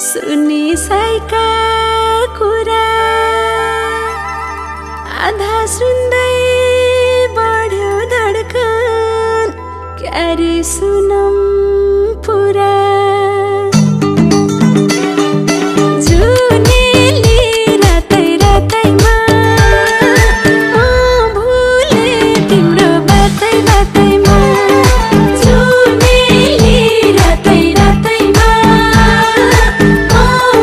सुनिसकेका कुरा आधा सुन्दै बढ्यो धड्कन क्यारे सुनम पुरा जुनेली रातै रातैमा म भुले तिम्रो बातै बातैमा जुनेली रातै रातैमा म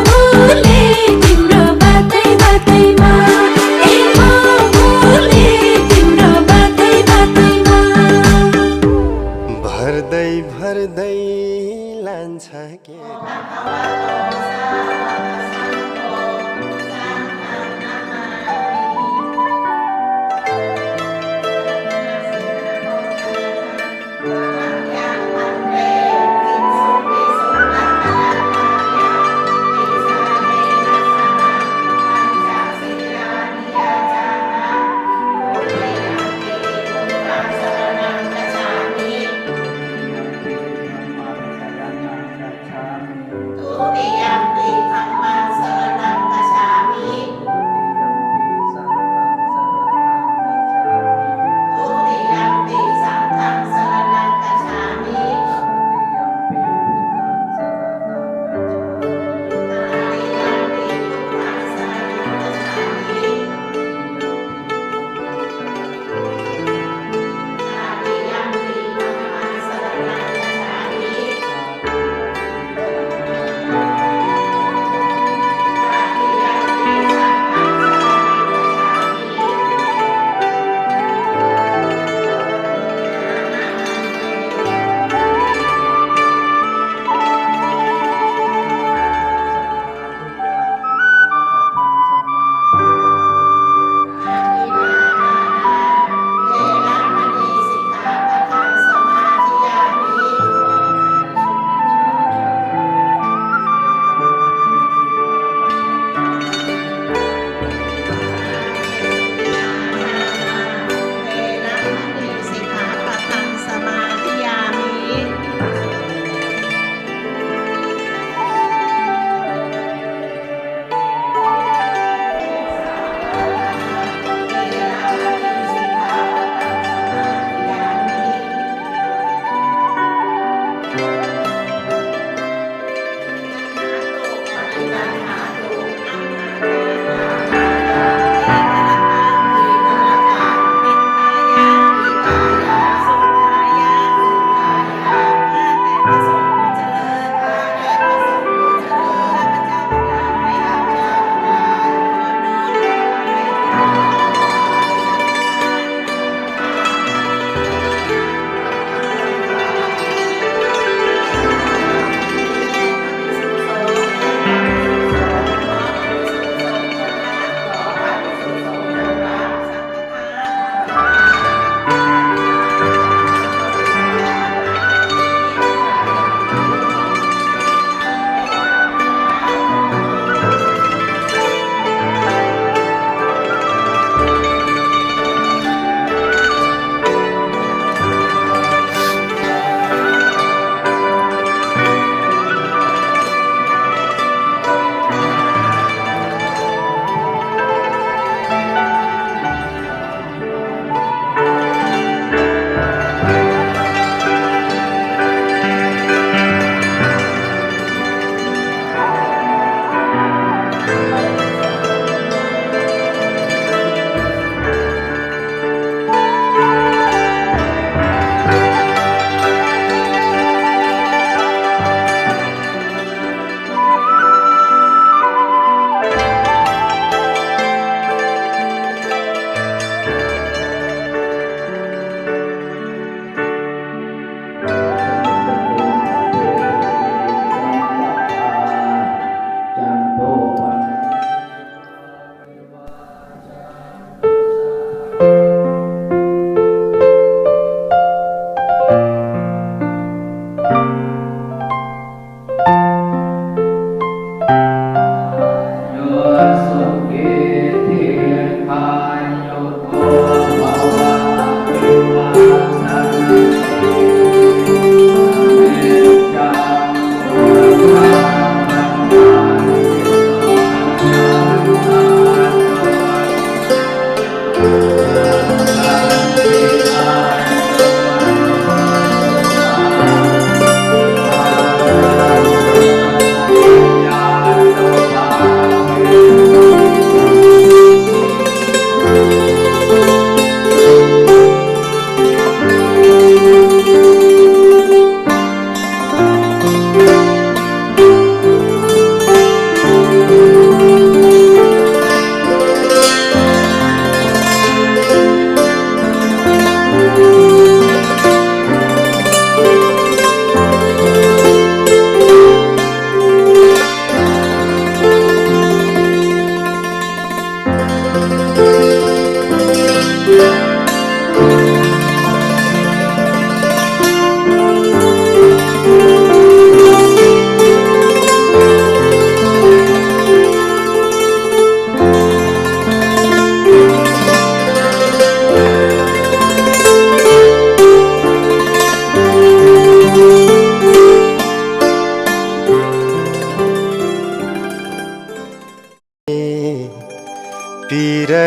भुले तिम्रो बातै बातैमा ए म भुले तिम्रो बातै बातैमा भर्दै भर्दै लान्छ के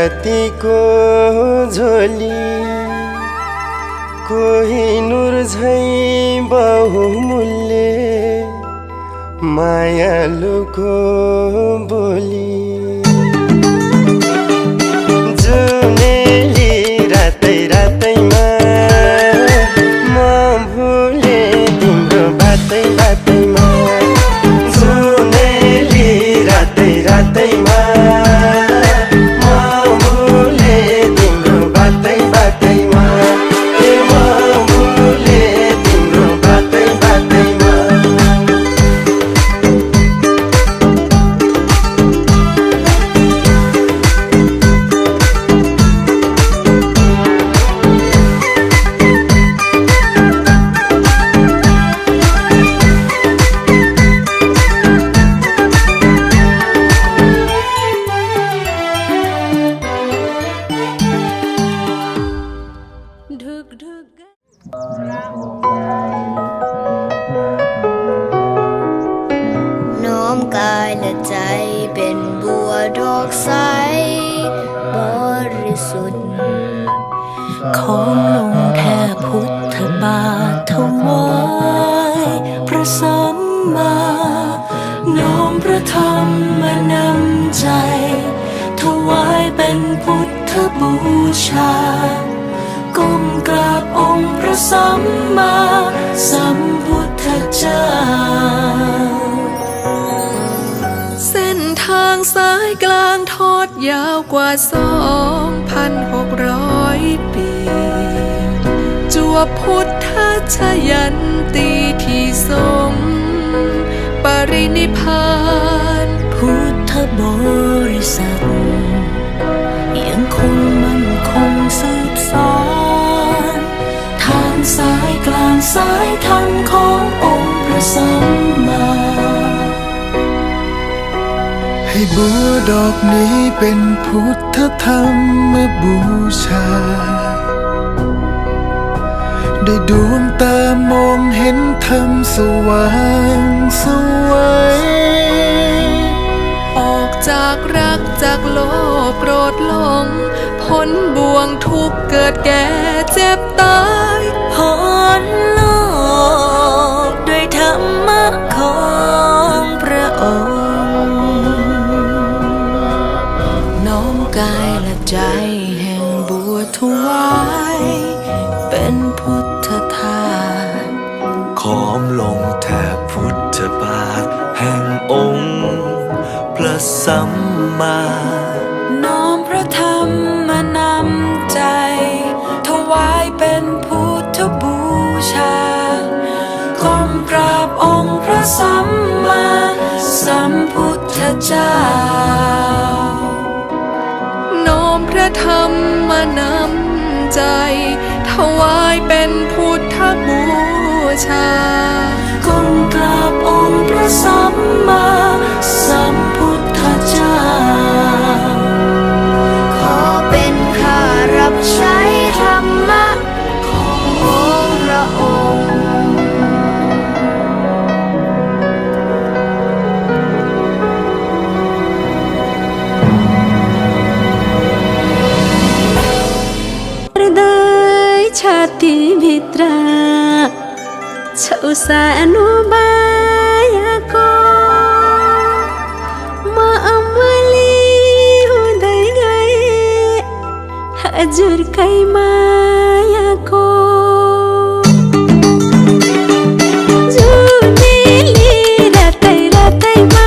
जतिको झोली कोहिनुर झैं बहुमूल्य मायालुको बोली जुनेली रातै रातैमा म भुले तिम्रो बातै बातैमा जुनेली रातै रातैमा म भुले तिम्रो बातै बातैमा ए म भुले तिम्रो बातै बातैमाน้อมกายและใจเป็นบัวดอกใสบริสุทธิ์ของลงแค่พุทธบาทถวายพระสัมมาน้อมพระธรรมนำใจถวายเป็นพุทธบูชาก้มกราบองค์พระสัมมาสัมพุทธเจ้าเส้นทางสายกลางทอดยาวกว่า 2,600 ปีจวบพุทธชยันตีที่ทรงปรินิพพานพุทธบริษัทยังคงมั่นคงสืบสานทางสายกลางสายธรรมขององค์พระสัมมาให้บัวดอกนี้เป็นพุทธธรรมบูชาได้ดวงตามองเห็นธรรมสว่างไสวัยออกจากรักจากโลภโกรธหลงพ้นบ่วงทุกข์เกิดแก่เจ็บตายพ้นโลกด้วยธรรมะของพระองค์น้อมกายและใจแห่งบัวถวายเป็นพุทธทาสค้อมลงแทบพุทธบาทแห่งองค์พระสัมมาน้อมพระธรรมมานำใจถวายเป็นพุทธบูชาก้มกราบองค์พระสัมมาสัมพุทธเจ้าน้อมพระธรรมมานำใจถวายเป็นพุทธบูชาก้มกราบองค์พระสัมมาสัมพุทธเจ้าขอเป็นข้ารับใช้ธรรมะของพระองค์छातीभित्र छौ सानो बायाको म अमली हुँदै गए हजुरकै मायाको जुनेली रातै रातैमा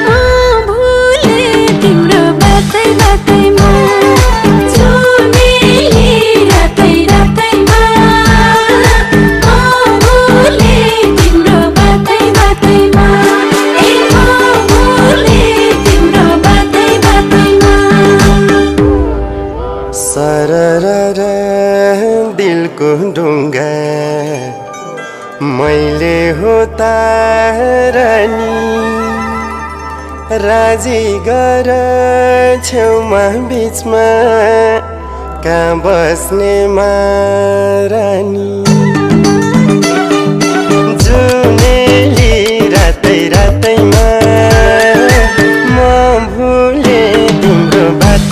म भुले तिम्रो बातै बातैमा सरर दिलको ढुङ्गा मैले हो तारनी राजी गर छेउमा बिचमा कहाँ बस्ने मारानी जुनेली रातै रातैमा म भुले तिम्रो बात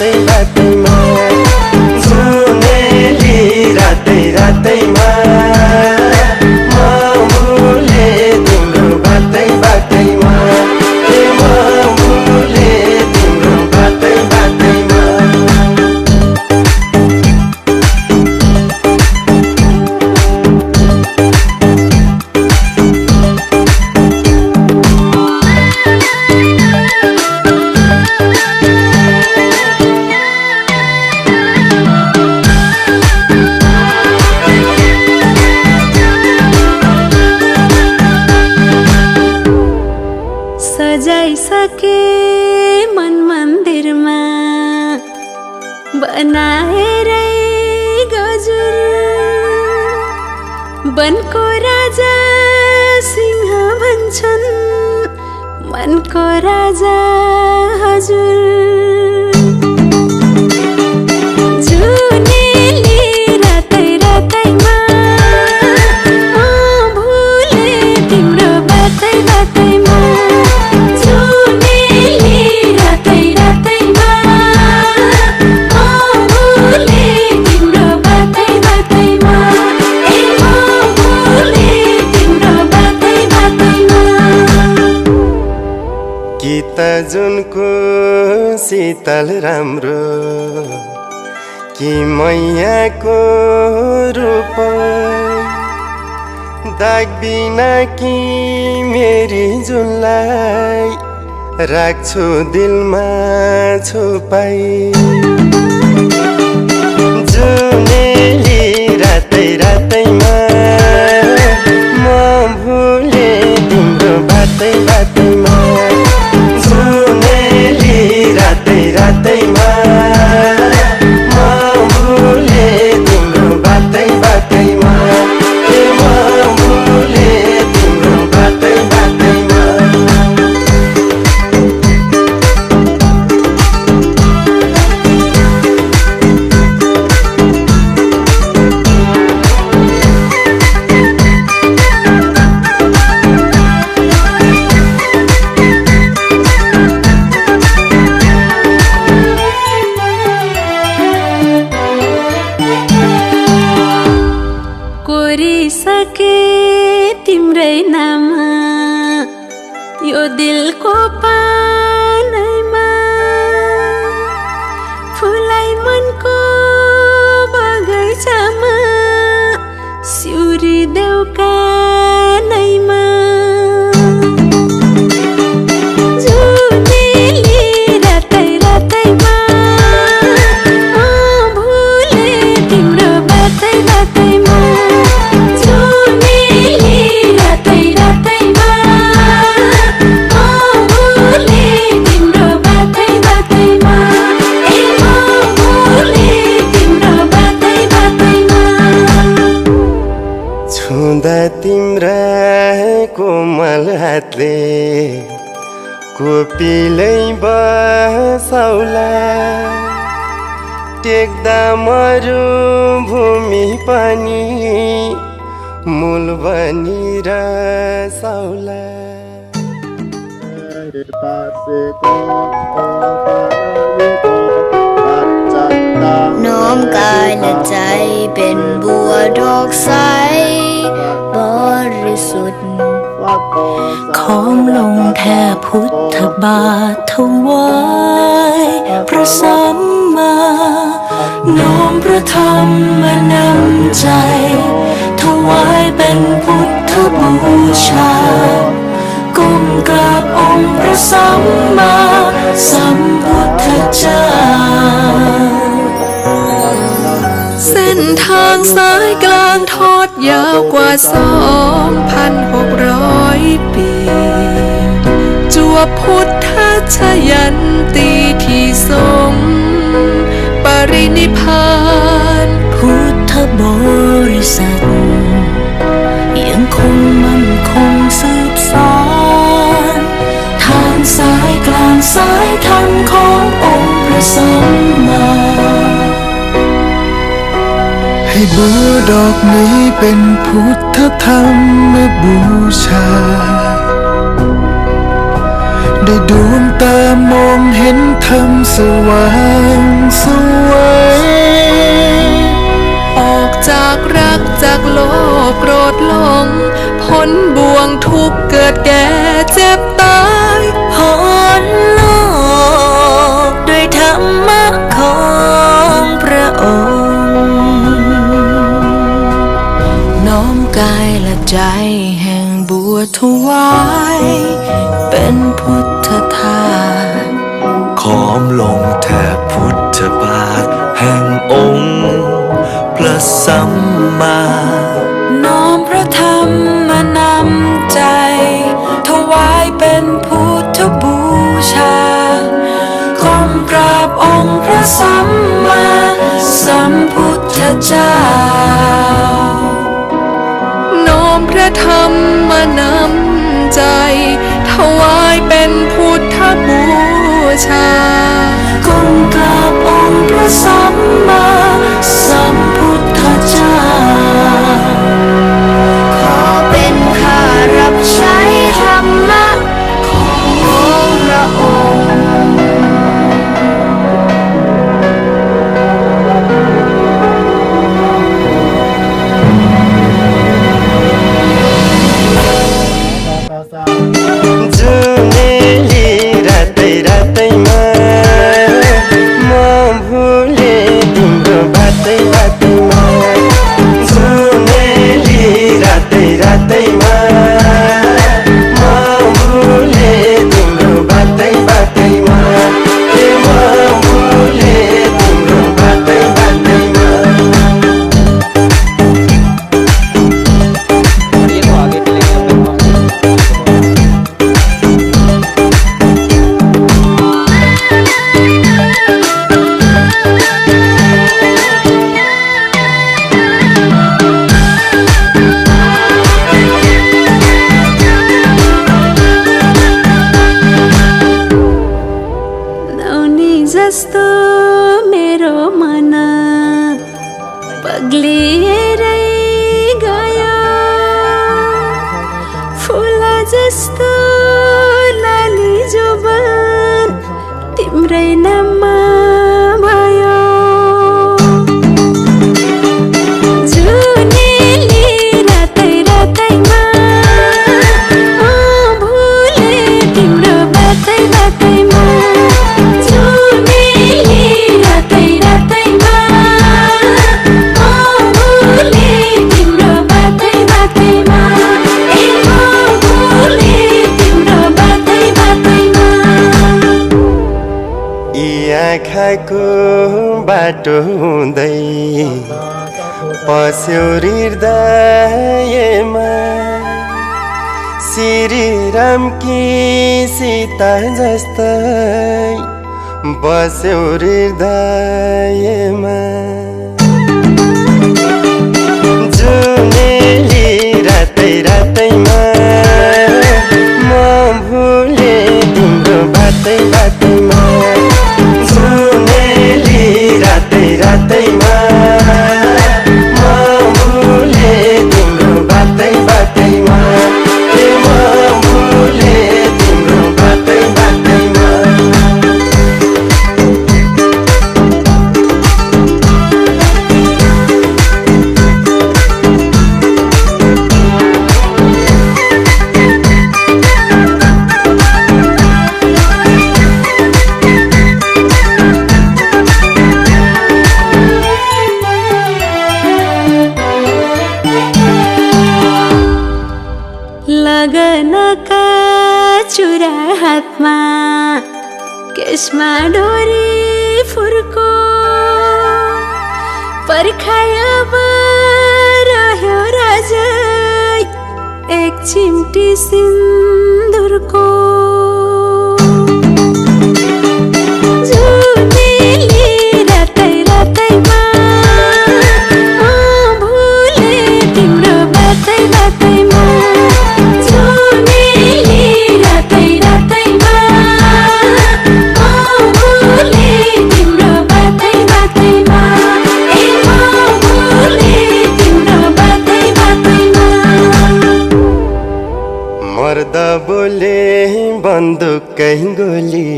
सके मन मन्दिरमा बनाएरै गजुर वनको राजा सिंह भन्छन् मनको राजा हजुर जुनेली रातै रातैमा भुले तिम्रो बातै बातैमा जुनेली रातै रातैमा भुले तिम्रो बातै बातैमा ए भुले तिम्रो बातै बातैमा कि त जुनको शीतल राम्रो कि मैयाको रूप दाग बिना कि मेरी जुनलाई राख्छु दिलमा छुपाई जुनेली रातै रातैमा म भुले तिम्रो बातै बातैमा जुनेली रातै रातैमा म भुले तिम्रो बातै बातैमा ए म भुले तिम्रो बातै बातैमा कोरिसके तिम्रै नाम यो दिलको पानैमा फुलाई मनको बगैँचामा सिउरी देऊ कानैमा जुनेली रातै रातैमा भुले तिम्रो बातै बातैमा जुनेली रातै रातैमा भुले तिम्रो बातै बातैमा ए भुले तिम्रो बातै बातैमा छुँदा तिम्रा कोमल हातले कोपिलै बसौला टेक्दा मरुभूमि पनि मूल बनी रसौलाน้อมกายและใจเป็นบัวดอกใสบริสุทธิ์ของลงแค่พุทธบาทถวายพระสัมมาน้อมพระธรรมมานำใจถวายเป็นพุทธบูชาก้มกราบองค์พระสัมมาสัมพุทธเจ้าเส้นทางสายกลางทอดยาวกว่า 2,600 ปีจวบพุทธชยันตีที่ทรงปรินิพพานพุทธบริษัทยังคงมั่นคงสืบสานทางสายกลางสายธรรมขององค์พระสัมมาให้บัวดอกนี้เป็นพุทธธรรมบูชาได้ดวงตามองเห็นธรรมสว่างไสวัยออกจากรักจากโลภโกรธหลงพ้นบ่วงทุกข์เกิดแก่เจ็บตายพ้นโลกด้วยธรรมะของพระองค์น้อมกายและใจแห่งบัวถวายเป็นพุทธทาสค้อมลงแทบพุทธบาทแห่งองค์พระสัมมาน้อมพระธรรมมานำใจถวายเป็นพุทธบู สัมมาสัมพุทธเจ้าน้อมพระธรรมมานำใจถวายเป็นพุทธบูชาก้มกราบองค์พระสัมมาสัมพุทธเจ้าขอเป็นข้ารับใช้ธรรมะของพระองค์जुनेली रातै रातैमा म भुले तिम्रो बातै बातैमा जुनेली रातै रातैमा म भुले तिम्रो बातै बातैमा म भुले तिम्रो बातै बातैमा जस्तो मेरो मन पग्लिएरै गयो फुल जस्तो लाली जुबान तिम्रै नाममा भयो जुनेली रातै रातैमा म भुले तिम्रो बातै बातैमा आँखाको बाटो हुँदै पस्यो हृदयमा श्रीरामकी सीता जस्तै बस्यो हृदयमा जुनेली रातै रातैमा म भुले तिम्रो बातै बातैमा जुनेली रातै रातैमा म भुले तिम्रो बातै बातैमा म भुले तिम्रो बातै बातैमा लगनका चुरा हातमा केसमा डोरी फुर्को पर्खायो रह्यो राजै एक चिम्टी सिन्दुरको जुनेली रातै रातैमा म भुले तिम्रो बातै बातैमा मर्दा बोले बन्दुकै गोली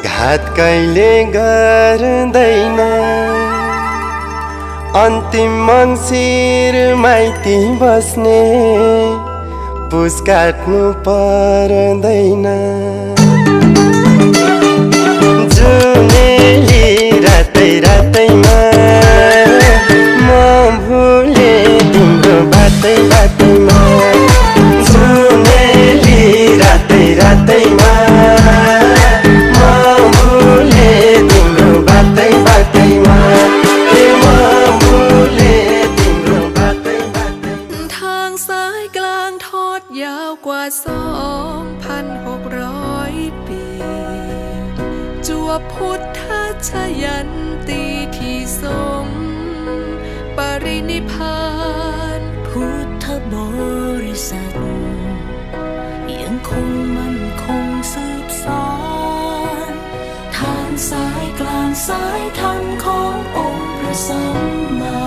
घात कहिले गर्दैन अन्तिम मङ्सिर माइती बस्ने पुस काट्नु पर्दैन जुनेली रातै रातैमा म भुले तिम्रो बातै बातैमा जुनेली रातै रातैमा म भुले तिम्रो बातै बातैमा म भुले तिम्रो बातै बातैमा ทางสายกลางทอดยาวกว่า 2,600 ปีจั่ว พุทธชยันตีที่ทรงปรินิพพาน พุทธบริษัทยังคงมั่นคงสืบสานทางสายกลางสายธรรมขององค์พระสัมมา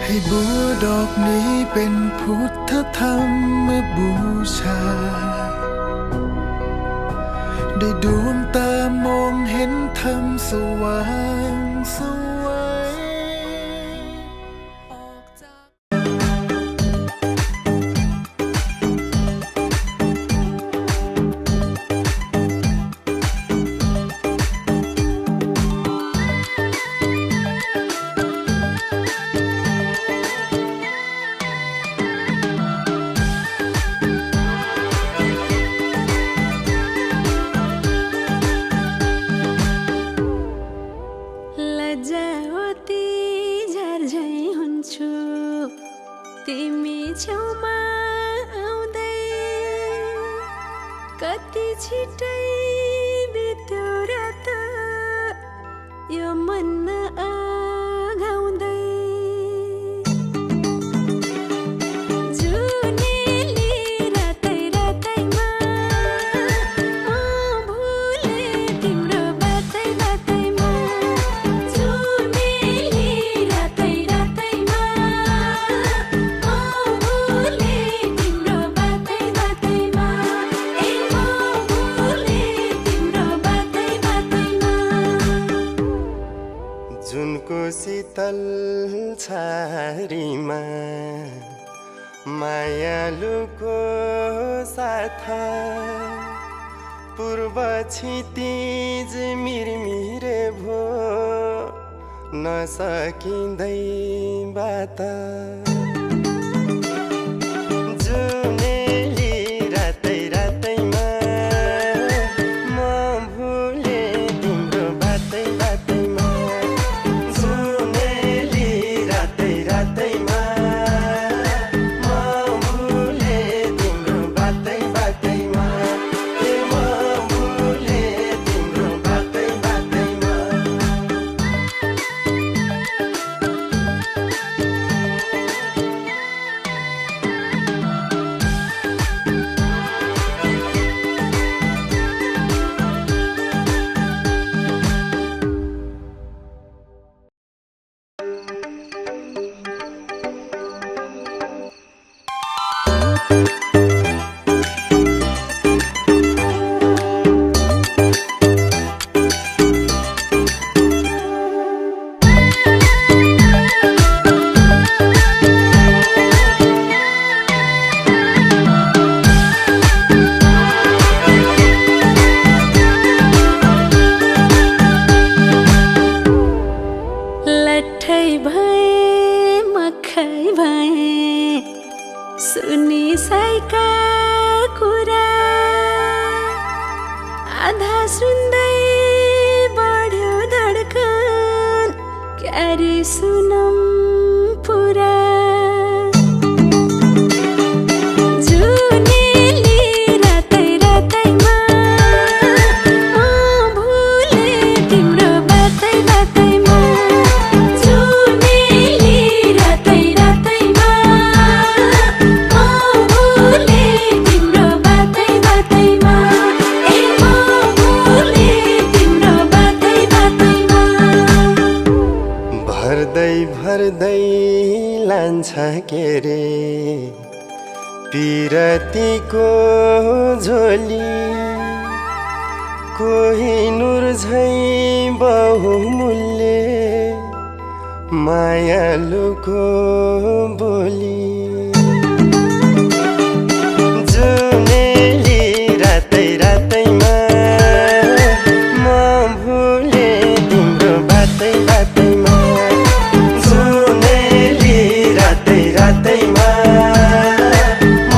ให้บัวดอกนี้เป็นพุทธธรรมบูชา ได้ดวงตามองเห็นธรรมสว่างไสว ออกจาก लजावती झर्झै हुन्छु तिमी छेउमा आउँदै कति छिटै बित्यो रात यो मन आगाउँदै जुनेली रातै रातैमा म भुले तिम्रो बातै बातैमा जुनेली रातै रातैमा म भुले तिम्रो बातै बातैमा ए म भुले तिम्रो बातै बातैमा जुनको शीतल छारीमा मायालुको साथ पूर्व क्षितिज मिरमिरे भो नसकिँदै बात जुनेली रातै रातैमा म भुले तिम्रो बातै बातैमा जुनेली रातै रातैमा म भुले तिम्रो बातै बातैमा ए म भुले तिम्रो बातै बातैमा लट्ठै भए मखै भए सुनिसकेका कुरा आधा सुन्दै बढ्यो धड्कन क्यारे सुनम पुरा जुनेली रातै रातैमा म भुले तिम्रो बातै बातैमा जुनेली रातै रातैमा म भुले तिम्रो बातै बातैमा ए म भुले तिम्रो बातै बातैमा भर्दै भर्दै लान्छ के रे पिरतीको झोली कोहिनुर झै बहुमूल्य मायालुको बोली जुनेली रातै रातैमा म भुले तिम्रो बातै बातैमा जुनेली रातै रातैमा म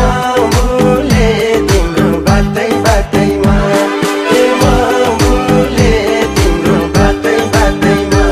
भुले तिम्रो बातै बातैमा ए म भुले तिम्रो बातै बातैमा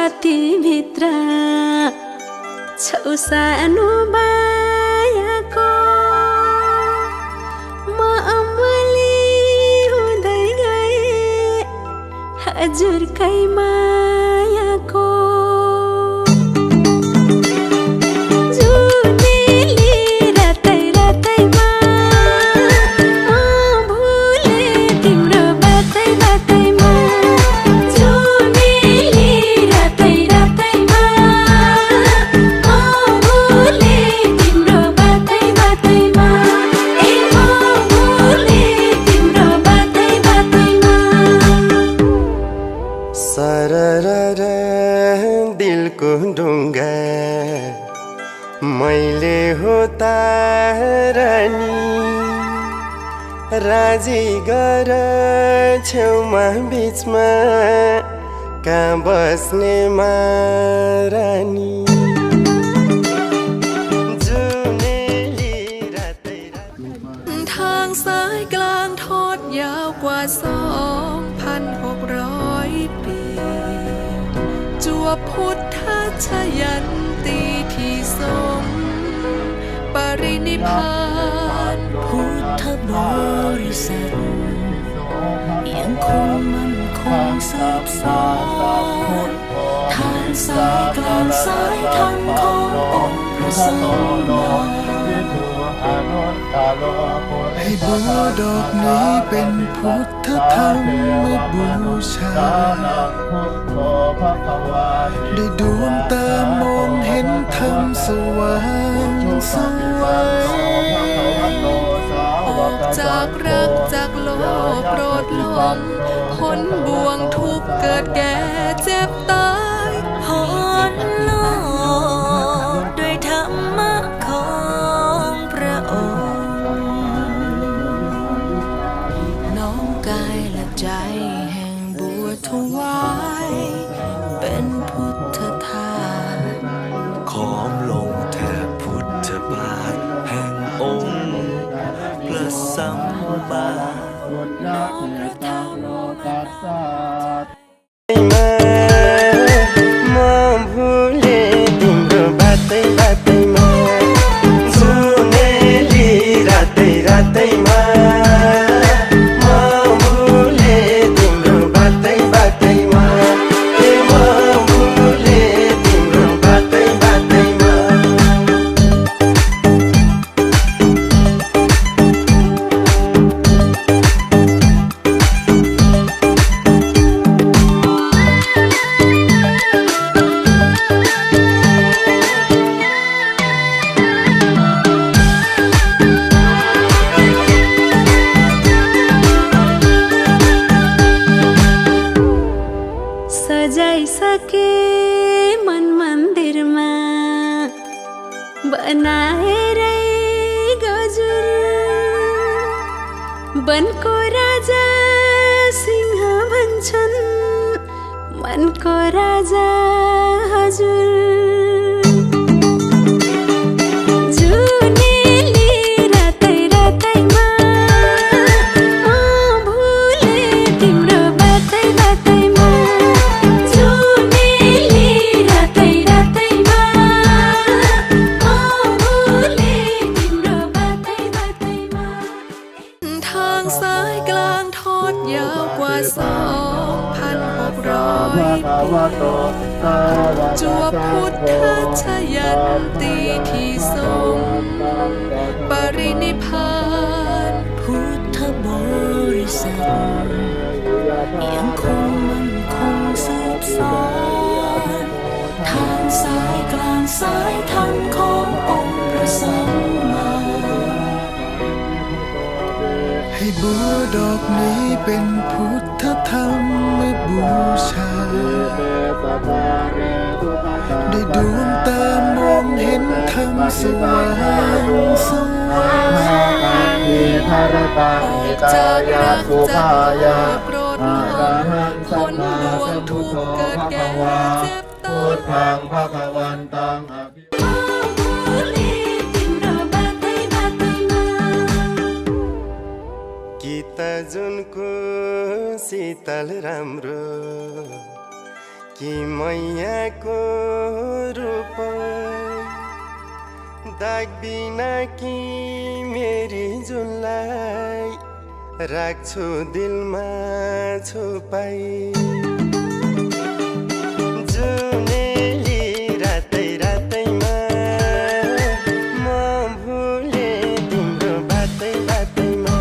छातीभित्र छौ सानो मायाको म अमली हुँदै गए हजुरकै मायाको दिलको ढुङ्गा मैले हो तारानी राजी गर छेउमा बिचमा कहाँ बस्ने मारानीทางซ้ายกลางทอดยาวกว่า 2,600 ปีจวบพุทธชยันตีที่ทรงปรินิพพานพุทธบริษัทยังคงมั่นคงซับซ้อนทางสายกลางสายทางขององค์พระสัมมาให้บัวดอกนี้เป็นพุทธธรรมบูชาได้ดวงตามองเห็นธรรมสว่างสวัยออกจากรักจากโลภโกรธหลงพ้นบ่วงทุกข์เกิดแก่เจ็บตายพ้นโลกด้วยธรรมะของพระองค์น้อมกายและใจแห่งบัวถวายเป็นพุทธทาสขอมลงแทบพุทธบาทแห่งองค์พระสัมมาน้อมพระธรรมसजाइसके मन मन्दिरमा बनाएरै गजुर वनको राजा सिंह भन्छन् मनको राजा हजुरซ้ายกลางทอดยาวกว่า 2,600 ปีจวบพุทธชยันตีที่ทรงปรินิพพานพุทธบริษัทยังคงมั่นคงซับซ้อนทางสายกลางสายทางขององค์พระสัมมาให้บัวดอกนี้เป็นพุทธธรรมบูชาได้ดวงตามองเห็นธรรมสว่างสวัยออกจากรักจากโลภโกรธหลงพ้นบ่วงทุกข์เกิดแก่เจ็บตาย गीत जुनको शीतल राम्रो कि मैयाको रूप दाग बिना कि मेरी जुनलाई राख्छु दिलमा छुपाई जुनेली रातै रातैमा म भुले तिम्रो बातै बातैमा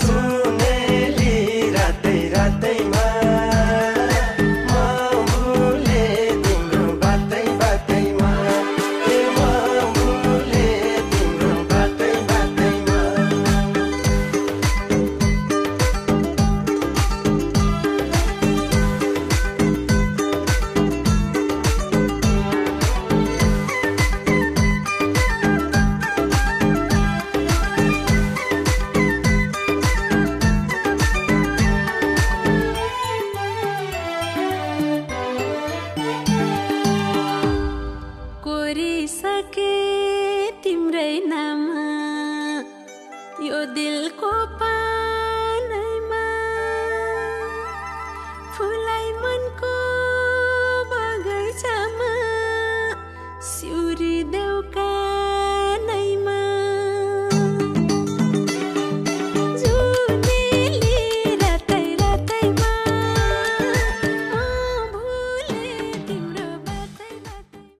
जुनेली रातै रातैमा म भुले तिम्रो बातै बातैमा ए म भुले तिम्रो बातै बातैमा कोरिसके तिम्रै नाम यो दिलको